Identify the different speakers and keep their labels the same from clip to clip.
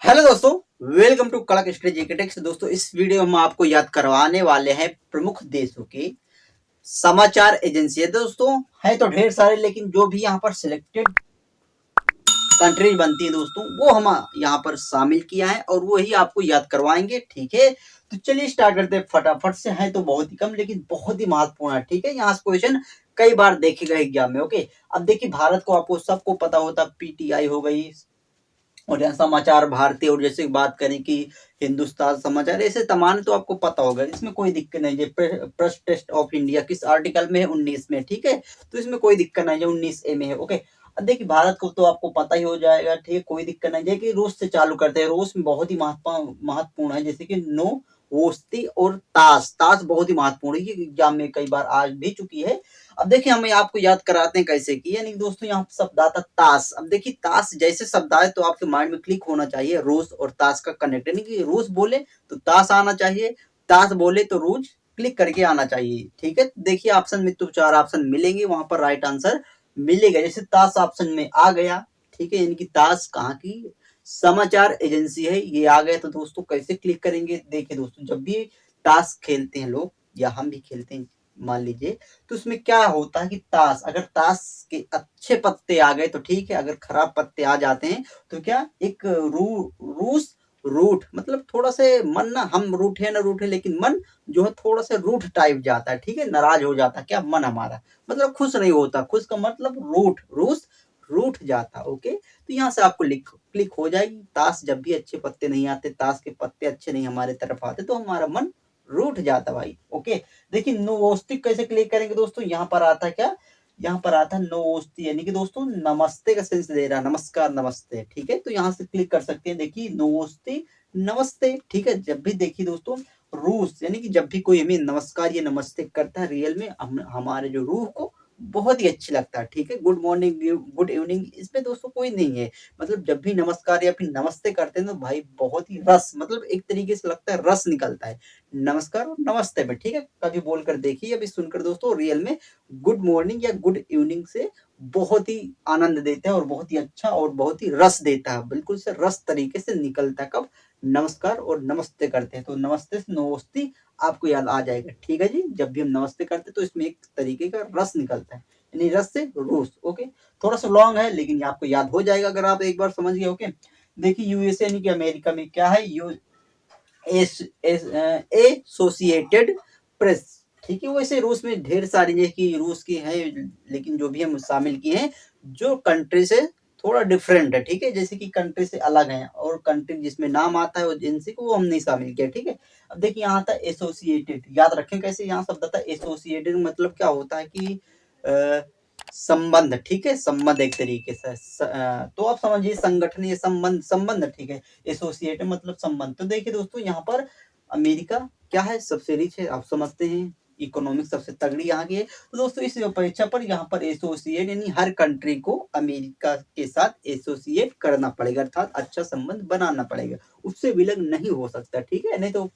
Speaker 1: Hello दोस्तों, welcome to कड़क strategy takes. दोस्तों, इस वीडियो में हम आपको याद करवाने वाले हैं प्रमुख देशों की समाचार एजेंसी है। दोस्तों, है तो ढेर सारे, लेकिन जो भी यहाँ पर सिलेक्टेड कंट्रीज बनती है दोस्तों, वो हम यहाँ पर शामिल किया है और वो ही आपको याद करवाएंगे। ठीक है, तो चलिए स्टार्ट करते हैं फटाफट से। है तो बहुत ही कम, लेकिन बहुत ही महत्वपूर्ण है। ठीक है, यहाँ से क्वेश्चन कई बार देखेगा एग्जाम में। ओके, अब देखिए, भारत को आपको सबको पता होता, पीटीआई हो गई और यहाँ समाचार भारती, और जैसे बात करें कि हिंदुस्तान समाचार, ऐसे तमाम तो आपको पता होगा, इसमें कोई दिक्कत नहीं है। प्रेस टेस्ट ऑफ इंडिया किस आर्टिकल में है? 19 में। ठीक है, तो इसमें कोई दिक्कत नहीं है, 19A में है। ओके, अब देखिए, भारत को तो आपको पता ही हो जाएगा। ठीक है, कोई दिक्कत नहीं है कि रूस से चालू करते हैं। रूस में बहुत ही महत्वपूर्ण है, जैसे कि नो वोस्ती और ताश। ताश बहुत ही महत्वपूर्ण है, ये एग्जाम में कई बार आज भी चुकी है। अब देखिए, हम आपको याद कराते हैं कैसे की। यानी दोस्तों, यहाँ शब्द आता ताश। अब देखिए, ताश जैसे शब्द आए तो आपके माइंड में क्लिक होना चाहिए रूस और ताश का कनेक्ट। यानी कि रूस बोले तो ताश आना चाहिए, ताश बोले तो रूस क्लिक करके आना चाहिए। ठीक है, देखिए ऑप्शन में तो 4 ऑप्शन मिलेंगे, वहां पर राइट आंसर मिलेगा। जैसे ताश ऑप्शन में आ गया। ठीक है, यानी कि ताश कहाँ की समाचार एजेंसी है, ये आ गया। तो दोस्तों, कैसे क्लिक करेंगे? देखिए दोस्तों, जब भी ताश खेलते हैं लोग, या हम भी खेलते हैं मान लीजिए, तो उसमें क्या होता है कि ताश, अगर ताश के अच्छे पत्ते आ गए तो ठीक है, अगर खराब पत्ते आ जाते हैं तो क्या एक रूस रूठ, मतलब थोड़ा से मन ना, हम रूठे ना रूठे, लेकिन मन जो है थोड़ा सा रूठ टाइप जाता है। ठीक है, नाराज हो जाता है, क्या मन हमारा, मतलब खुश नहीं होता। खुश का मतलब रूठ, रूस रूठ जाता। ओके, तो यहाँ से आपको क्लिक हो जाएगी। ताश जब भी अच्छे पत्ते नहीं आते, ताश के पत्ते अच्छे नहीं हमारे तरफ आते, तो हमारा मन रूठ जाता भाई। ओके, देखिए नोवोस्तिक कैसे क्लिक करेंगे दोस्तों? यहाँ पर आता है क्या? यहाँ पर आता है नोवोस्ती, यानी कि दोस्तों नमस्ते का सेंस दे रहा है, नमस्कार नमस्ते। ठीक है, तो यहाँ से क्लिक कर सकते हैं। देखिए नोवोस्ती नमस्ते। ठीक है, जब भी देखिए दोस्तों रूस, यानी कि जब भी कोई हमें नमस्कार या नमस्ते करता है, रियल में हमारे जो रूह को बहुत ही अच्छी लगता है। ठीक है, गुड मॉर्निंग, गुड इवनिंग, इसमें दोस्तों कोई नहीं है। मतलब जब भी नमस्कार या फिर नमस्ते करते हैं तो भाई बहुत ही रस, मतलब एक तरीके से लगता है रस निकलता है नमस्कार और नमस्ते में। ठीक है, कभी बोलकर देखिए, अभी सुनकर दोस्तों, रियल में गुड मॉर्निंग या गुड इवनिंग से बहुत ही आनंद देता है और बहुत ही अच्छा और बहुत ही रस देता है, बिल्कुल से रस तरीके से निकलता है। कब नमस्कार और नमस्ते करते हैं, तो नमस्ते से नमस्ती आपको याद आ जाएगा। ठीक है जी, जब भी हम नमस्ते करते हैं तो इसमें एक तरीके का रस निकलता है, यानी रस से रूस। ओके, थोड़ा सा लॉन्ग है, लेकिन ये आपको याद हो जाएगा अगर आप एक बार समझ गए। ओके, देखिए यूएसए यानी कि अमेरिका में क्या है, एसोसिएटेड प्रेस। ठीक है, वैसे रूस में ढेर सारी जैसे कि रूस की है, लेकिन जो भी हम शामिल किए हैं जो कंट्री से थोड़ा डिफरेंट है। ठीक है, जैसे कि कंट्री से अलग है, और कंट्री जिसमें नाम आता है वो एजेंसी को, वो हम नहीं शामिल किया। ठीक है, अब देखिए यहाँ था एसोसिएटेड, याद रखें कैसे यहाँ शब्द था एसोसिएटेड, मतलब क्या होता है कि संबंध। ठीक है, संबंध एक तरीके से तो आप समझिए संगठन या संबंध, संबंध। ठीक है, एसोसिएट मतलब संबंध। तो देखिए दोस्तों, यहाँ पर अमेरिका क्या है, सबसे रिच है, आप समझते हैं, इकोनॉमिक सबसे तगड़ी यहाँ की है। तो दोस्तों, इस परीक्षा पर यहाँ पर एसोसिएट, यानी हर कंट्री को अमेरिका के साथ एसोसिएट करना पड़ेगा, अर्थात अच्छा संबंध बनाना पड़ेगा, उससे विलग नहीं हो सकता। ठीक है, नहीं तो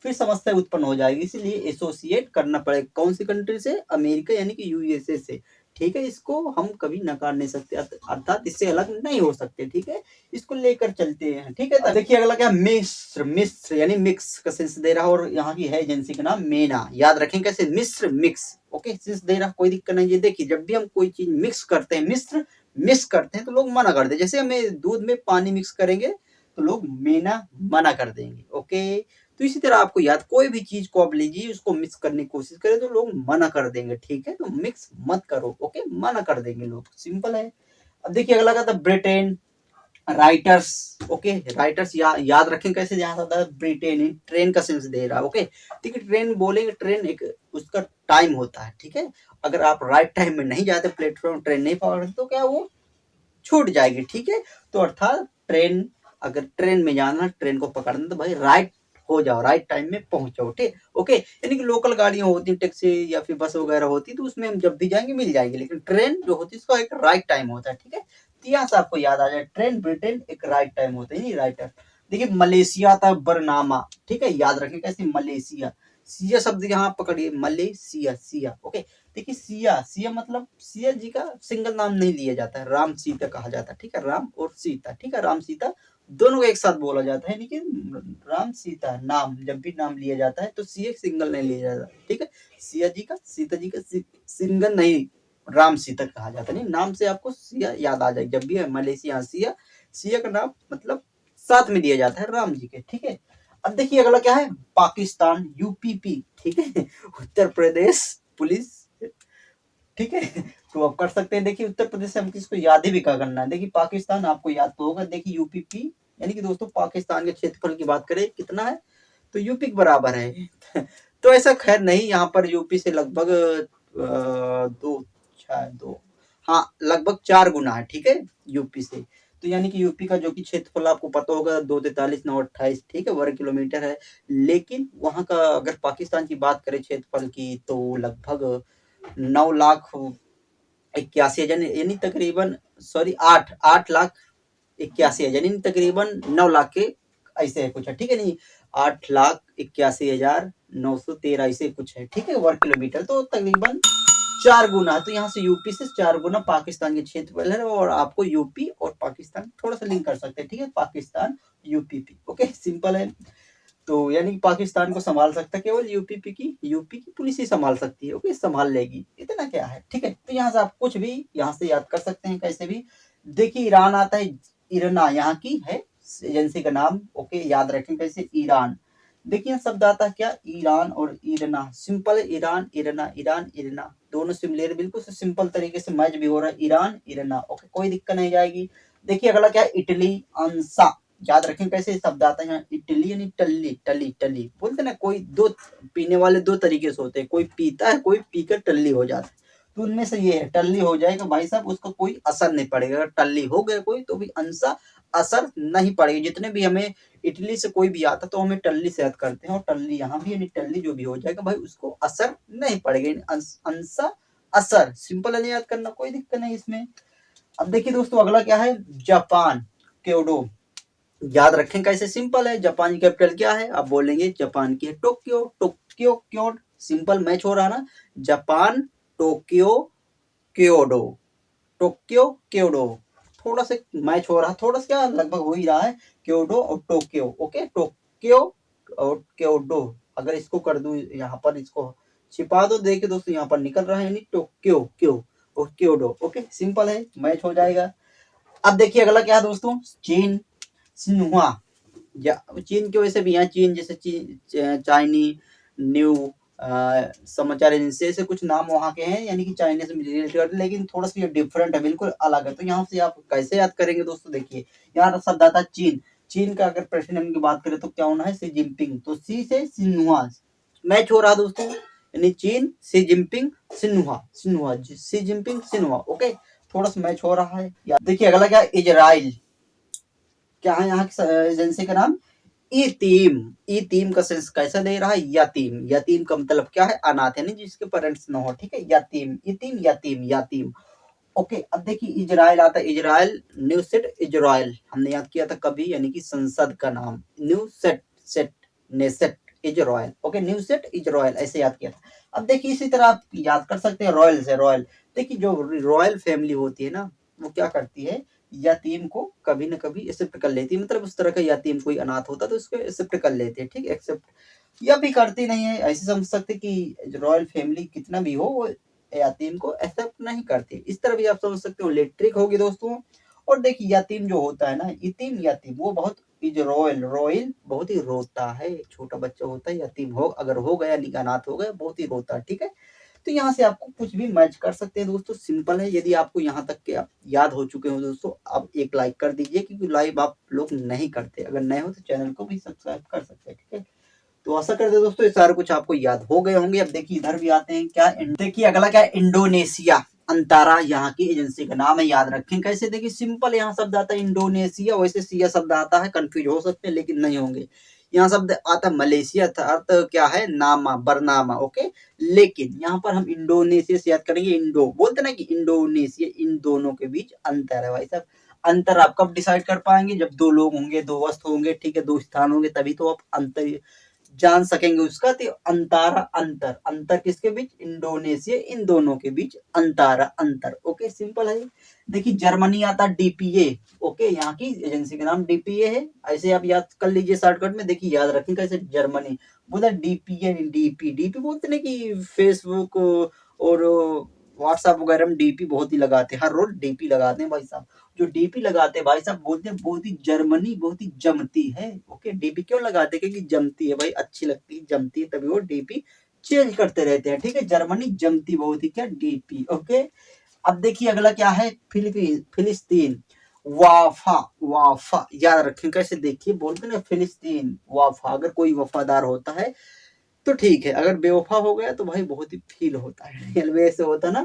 Speaker 1: फिर समस्या उत्पन्न हो जाएगी, इसलिए एसोसिएट करना पड़ेगा। कौन सी कंट्री से? अमेरिका यानी कि यूएसए से। ठीक है, इसको हम कभी नकार नहीं सकते, अर्थात इससे अलग नहीं हो सकते। ठीक है, इसको लेकर चलते हैं। ठीक है, देखिए अगला क्या, मिस्र। मिस्र यानी मिक्स का सेंस दे रहा, और यहाँ की है एजेंसी का नाम मेना। याद रखें कैसे, मिस्र मिक्स। ओके, सेंस दे रहा, कोई दिक्कत नहीं है। देखिए, जब भी हम कोई चीज मिक्स करते हैं, मिस्र मिक्स करते हैं, तो लोग मना करते हैं। जैसे हमें दूध में पानी मिक्स करेंगे तो लोग मेना मना कर देंगे। ओके, तो इसी तरह आपको याद, कोई भी चीज को आप लीजिए, उसको मिक्स करने की कोशिश करें तो लोग मना कर देंगे। ठीक है, तो मिक्स मत करो। ओके, मना कर देंगे लोग, सिंपल है। अब देखिए अगला का था ब्रिटेन, राइटर्स। ओके, राइटर्स याद रखें कैसे, यहाँ होता है ब्रिटेन, ट्रेन का सेंस दे रहा है। ओके, ठीक है, ट्रेन बोलेंगे, ट्रेन एक उसका टाइम होता है। ठीक है, अगर आप राइट टाइम में नहीं जाते, प्लेटफॉर्म ट्रेन नहीं पकड़ते, तो क्या वो छूट जाएगी। ठीक है, तो अर्थात ट्रेन, अगर ट्रेन में जाना, ट्रेन को पकड़ना, तो भाई राइट हो जाओ, राइट टाइम में पहुंचो। ठीक, ओके, यानी कि लोकल गाड़ियां होती हैं, टैक्सी या फिर बस वगैरह होती है, तो उसमें हम जब भी जाएंगे मिल जाएंगे, लेकिन ट्रेन जो होती है उसका एक राइट टाइम होता है। ठीक है, तो यहाँ से आपको याद आ जाए, ट्रेन ब्रिटेन एक राइट टाइम होता है, नहीं राइटर। देखिए मलेशिया था बरनामा। ठीक है, याद रखें कैसे, मलेशिया, सिया शब्द यहाँ पकड़िए, मलेशिया, सिया। ओके, देखिए सिया, सिया मतलब सिया जी का सिंगल नाम नहीं लिया जाता है, राम सीता कहा जाता है। ठीक है, राम और सीता। ठीक है, राम सीता दोनों को एक साथ बोला जाता है, यानी कि राम सीता नाम, जब भी नाम लिया जाता है तो सी एक सिंगल नहीं लिया जाता, ठीक है। सिया जी का, सीता जी का सिंगल नहीं, राम सीता कहा जाता है। नहीं, नाम से आपको सिया याद आ जाए, जब भी है मलेशिया सिया, सिया का नाम मतलब साथ में दिया जाता है राम जी के, ठीक है। अब देखिए अगला क्या है, पाकिस्तान, यूपीपी, ठीक है, उत्तर प्रदेश पुलिस, ठीक है। तो आप कर सकते हैं। देखिए उत्तर प्रदेश से हम किसको याद ही भी क्या करना है, देखिए पाकिस्तान आपको याद तो होगा। देखिए यूपीपी, यानी कि दोस्तों पाकिस्तान के क्षेत्रफल की बात करें कितना है, तो यूपी के बराबर है। तो ऐसा खैर नहीं, यहाँ पर यूपी से लगभग दो, शायद दो, हाँ लगभग 4 गुना है, ठीक है, यूपी से। तो यानी कि यूपी का जो कि क्षेत्रफल आपको पता होगा 243,928, ठीक है, वर्ग किलोमीटर है। लेकिन वहां का अगर पाकिस्तान की बात करें क्षेत्रफल की, तो लगभग 9,81,000, यानी तकरीबन, सॉरी 8,81,000, यानी तकरीबन 9 लाख के ऐसे है कुछ है, ठीक है। नहीं, 8,81,913 ऐसे कुछ है, ठीक है, वर्ग किलोमीटर। तो तकरीबन 4 गुना, तो यहाँ से यूपी से 4 गुना पाकिस्तान के क्षेत्रफल है। और आपको यूपी और पाकिस्तान थोड़ा सा लिंक कर सकते हैं, ठीक है, पाकिस्तान यूपीपी, ओके, सिंपल है। तो यानी कि पाकिस्तान को संभाल सकता है केवल यूपी की पुलिस ही संभाल सकती है, ओके, संभाल लेगी, इतना क्या है, ठीक है। तो यहाँ से आप कुछ भी यहाँ से याद कर सकते हैं कैसे भी। देखिए ईरान आता है, इरना यहाँ की है एजेंसी का नाम, ओके, याद रखें कैसे, ईरान। देखिए शब्द आता है क्या, ईरान और इरना, सिंपल है, ईरान इरना, ईरान इरना, दोनों सिमिलर, बिल्कुल से सिंपल तरीके से मैच भी हो रहा है, ईरान इरना, ओके, कोई दिक्कत नहीं जाएगी। देखिए अगला क्या है, इटली, अंसा, याद रखें कैसे शब्द आता है यहाँ, इटली यानी टल्ली, टली टली बोलते ना, कोई दो पीने वाले दो तरीके से होते हैं, कोई पीता है, कोई पीकर टल्ली हो जाता है। तो उनमें से ये है, टल्ली हो जाएगा भाई साहब, उसका कोई असर नहीं पड़ेगा। अगर टल्ली हो गया कोई तो भी अंसा असर नहीं पड़ेगा। जितने भी हमें इटली से कोई भी आता तो हमें टल्ली से याद करते हैं, और टल्ली यहाँ भी यानी टल्ली जो भी हो जाएगा भाई उसको असर नहीं पड़ेगा, अंसा असर, सिंपल है, याद करना, कोई दिक्कत नहीं इसमें। अब देखिए दोस्तों अगला क्या है, जापान, क्योडो, याद रखें कैसे, सिंपल है। जापान की कैपिटल क्या है, आप बोलेंगे जापान की है टोक्यो, टोक्यो क्यों, सिंपल मैच हो रहा ना, Japan Tokyo Kyodo, Tokyo Kyodo, थोड़ा सा मैच हो रहा है, थोड़ा सा क्या लगभग हो ही रहा है, क्योडो और टोक्यो, ओके, टोक्यो और क्योडो। अगर इसको कर दूं यहाँ पर, इसको छिपा दो, देखिए दोस्तों यहाँ पर निकल रहा है, यानी टोक्यो क्यो और क्योडो, ओके, सिंपल है, मैच हो जाएगा। अब देखिए अगला क्या है दोस्तों, चीन, सिन्हुआ, या चीन की वजह से भी यहाँ चीन जैसे चाइनी न्यू समाचार एजेंसी से कुछ नाम वहाँ के हैं, यानी कि चाइना से रिलेटेड, लेकिन थोड़ा सा ये डिफरेंट है, बिल्कुल अलग है। तो यहाँ से आप कैसे याद करेंगे दोस्तों, देखिए यहाँ शब्द आता है चीन, चीन का अगर प्रेसिडेंट की बात करें तो क्या होना है, सी जिनपिंग, तो सी से सिन्हुआ मैच हो रहा दोस्तों, यानी चीन सी जिनपिंग सिन्हुआ, सिन्हुआ सी जिनपिंग सिन्हुआ, ओके, थोड़ा सा मैच हो रहा है। देखिए अगला क्या है, इजराइल, क्या है यहाँ की एजेंसी का नाम, ईतीम, ईतीम का सेंस कैसा दे रहा है, यतीम, यतीम का मतलब क्या है, अनाथ, यानी जिसके पेरेंट्स न हो, ठीक है, यतीम, ईतीम यतीम यतीम, ओके। अब देखिए इजराइल आता है, इजराइल, न्यू सेट इजराइल, हमने याद किया था कभी, यानी कि संसद का नाम, new set, set Knesset Israel, okay, new set Israel, ऐसे याद किया था। अब देखिए इसी तरह आप याद कर सकते हैं रॉयल से, रॉयल, देखिए जो रॉयल फैमिली होती है ना, वो क्या करती है, यतीम को कभी ना कभी एक्सेप्ट कर लेती है, मतलब उस तरह का यतीम कोई अनाथ होता तो उसको एक्सेप्ट कर लेते हैं, ठीक है, एक्सेप्ट या भी करती नहीं है, ऐसे समझ सकते कि रॉयल फैमिली कितना भी हो वो यतीम को एक्सेप्ट नहीं करती, इस तरह भी आप समझ सकते हो, लेट्रिक होगी दोस्तों। और देखिए यतीम जो होता है ना, यतीम यतीम वो बहुत इज रॉयल, रॉयल बहुत ही रोता है, छोटा बच्चा होता है यतीम, हो अगर हो गया अनाथ हो गया बहुत ही रोता है, ठीक है। तो यहाँ से आपको कुछ भी मैच कर सकते हैं दोस्तों, सिंपल है। यदि आपको यहाँ तक के याद हो चुके हो दोस्तों, आप एक लाइक कर दीजिए, क्योंकि लाइव आप लोग नहीं करते, अगर नए हो तो चैनल को भी सब्सक्राइब कर सकते हैं, ठीक है। तो आशा करते दोस्तों ये सारे कुछ आपको याद हो गए होंगे। अब देखिए इधर भी आते हैं, क्या देखिए अगला क्या है, इंडोनेशिया, अंतारा यहाँ की एजेंसी का नाम है, याद रखें कैसे, देखिए सिंपल, यहाँ शब्द आता है इंडोनेशिया, वैसे सिया शब्द आता है, कंफ्यूज हो सकते हैं लेकिन नहीं होंगे। यहाँ शब्द आता है मलेशिया, अर्थ क्या है, नामा, बरनामा, ओके, लेकिन यहाँ पर हम इंडोनेशिया से याद करेंगे, इंडो बोलते ना कि इंडोनेशिया, इन दोनों के बीच अंतर है भाई साहब। अंतर आप कब डिसाइड कर पाएंगे, जब दो लोग होंगे, दो वस्तु होंगे, ठीक है, दो स्थान होंगे, तभी तो आप अंतर जान सकेंगे उसका। तो अंतारा अंतर, अंतर किसके बीच, इंडोनेशिया, इन दोनों के बीच अंतारा अंतर। ओके सिंपल है। देखिए जर्मनी आता डीपीए, ओके यहाँ की एजेंसी का नाम डीपीए है, ऐसे आप याद कर लीजिए शॉर्टकट में। देखिए याद रखिए कैसे, जर्मनी बोला डीपीए, डीपी डीपी बोलते ना कि फेसबुक और व्हाट्सएप वगैरह में डीपी बहुत ही लगाते हैं, हर रोज डीपी लगाते हैं भाई साहब। जो डीपी लगाते हैं भाई साहब बोलते हैं बहुत ही जर्मनी बहुत ही जमती है। ओके डीपी क्यों लगाते हैं, क्योंकि जमती है भाई, अच्छी लगती है, जमती है, तभी वो डीपी चेंज करते रहते हैं। ठीक है, जर्मनी जमती बहुत ही, क्या डीपी। ओके अब देखिए अगला क्या है, फिलिस्तीन, वाफा, वाफा याद रखें कैसे, देखिए बोलते ना फिलिस्तीन वाफा। अगर कोई वफादार होता है तो ठीक है, अगर बेवफा हो गया तो भाई बहुत ही फील होता है। रेलवे से होता ना,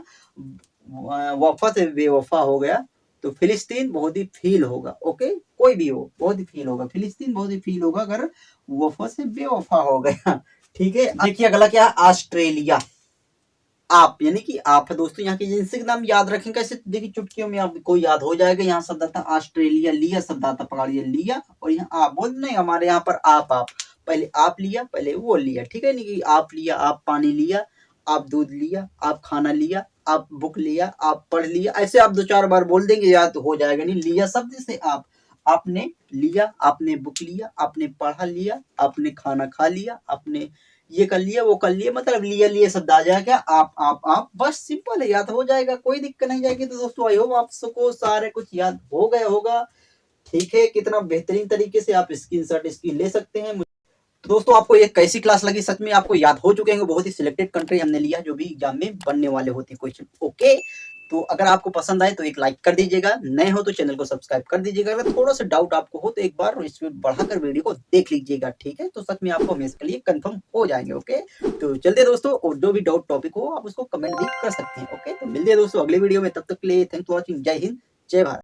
Speaker 1: वफा से बेवफा हो गया तो फिलिस्तीन बहुत ही फील होगा। ओके कोई भी हो बहुत ही फील होगा, फिलिस्तीन बहुत ही फील होगा अगर वफा से बेवफा हो गया। ठीक है देखिए अगला क्या है, ऑस्ट्रेलिया, आप यानी कि आप है दोस्तों, यहाँ की एजेंसी का नाम याद रखें कैसे, देखिए चुटकियों में आपको याद हो जाएगा। यहाँ शब्द आता ऑस्ट्रेलिया, लिया शब्द आता, पकड़िए लिया, और यहाँ आप बोल नहीं, हमारे यहाँ पर आप पहले आप लिया, पहले वो लिया। ठीक है नहीं कि आप लिया, आप पानी लिया, आप दूध लिया, आप खाना लिया, आप बुक लिया, आप पढ़ लिया, ऐसे आप दो चार बार बोल देंगे याद हो जाएगा। नहीं लिया शब्द से आप, आपने लिया, आपने बुक लिया, आपने पढ़ा लिया, आपने खाना खा लिया, आपने ये कर लिया वो कर लिया, मतलब लिया लिया शब्द आ जाएगा, आप बस सिंपल है, याद हो जाएगा, कोई दिक्कत नहीं जाएगी। तो दोस्तों आई होप आप सबको सारे कुछ याद हो गया होगा। ठीक है, कितना बेहतरीन तरीके से आप स्क्रीनशॉट इसकी ले सकते हैं। तो दोस्तों आपको ये कैसी क्लास लगी, सच में आपको याद हो चुके हैं, बहुत ही सिलेक्टेड कंट्री हमने लिया जो भी एग्जाम में बनने वाले होते हैं क्वेश्चन। ओके तो अगर आपको पसंद आए तो एक लाइक कर दीजिएगा, नए हो तो चैनल को सब्सक्राइब कर दीजिएगा, अगर थोड़ा सा डाउट आपको हो तो एक बार स्पीड बढ़ाकर वीडियो को देख लीजिएगा। ठीक है, तो सच में आपको हमेशा के लिए कंफर्म हो जाएंगे। ओके तो चलते दोस्तों, और जो भी डाउट टॉपिक हो आप उसको कमेंट भी कर सकते हैं। ओके तो मिलते हैं दोस्तों अगले वीडियो में, तब तक के लिए थैंक्स फॉर वॉचिंग, जय हिंद जय भारत।